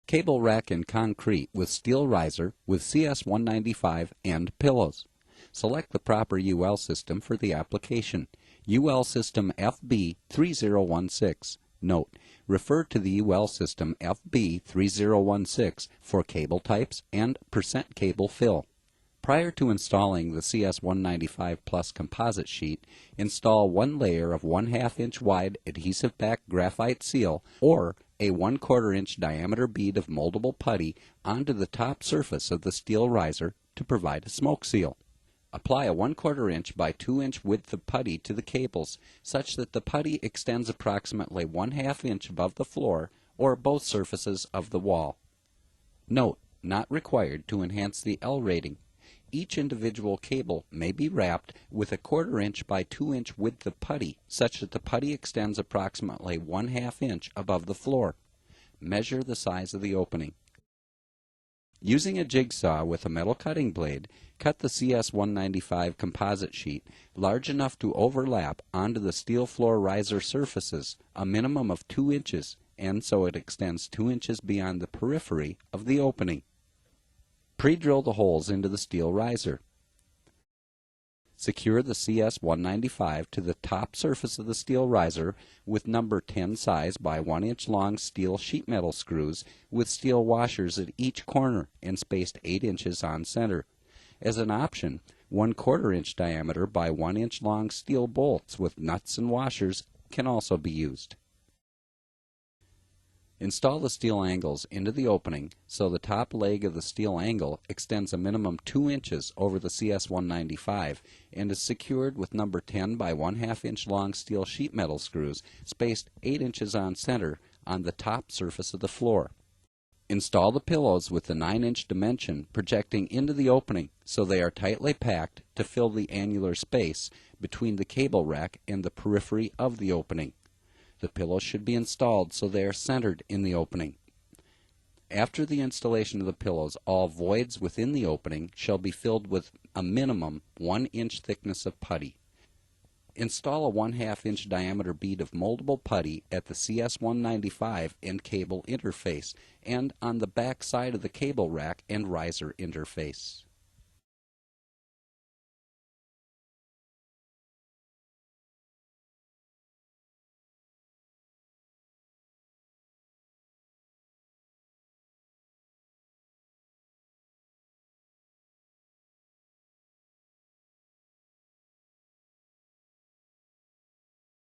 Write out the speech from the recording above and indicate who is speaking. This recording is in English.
Speaker 1: Cable rack in concrete with steel riser with CS195 and pillows. Select the proper UL system for the application. UL system FB3016. Note, refer to the UL system FB3016 for cable types and % cable fill. Prior to installing the CS195 Plus composite sheet, install one layer of 1/2 inch wide adhesive back graphite seal or a 1/4 inch diameter bead of moldable putty onto the top surface of the steel riser to provide a smoke seal. Apply a 1/4 inch by 2 inch width of putty to the cables such that the putty extends approximately 1/2 inch above the floor or both surfaces of the wall. Note, not required to enhance the L rating. Each individual cable may be wrapped with a 1/4 inch by 2 inch width of putty such that the putty extends approximately 1/2 inch above the floor. Measure the size of the opening. Using a jigsaw with a metal cutting blade, cut the CS195 composite sheet large enough to overlap onto the steel floor riser surfaces a minimum of 2 inches and so it extends 2 inches beyond the periphery of the opening. Pre-drill the holes into the steel riser. Secure the CS195 to the top surface of the steel riser with number 10 size by 1 inch long steel sheet metal screws with steel washers at each corner and spaced 8 inches on center. As an option, 1/4 inch diameter by 1 inch long steel bolts with nuts and washers can also be used. Install the steel angles into the opening so the top leg of the steel angle extends a minimum 2 inches over the CS195 and is secured with number 10 by 1/2 inch long steel sheet metal screws spaced 8 inches on center on the top surface of the floor. Install the pillows with the 9-inch dimension projecting into the opening so they are tightly packed to fill the annular space between the cable rack and the periphery of the opening. The pillows should be installed so they are centered in the opening. After the installation of the pillows, all voids within the opening shall be filled with a minimum 1 inch thickness of putty. Install a 1/2 inch diameter bead of moldable putty at the CS195 and cable interface and on the back side of the cable rack and riser interface.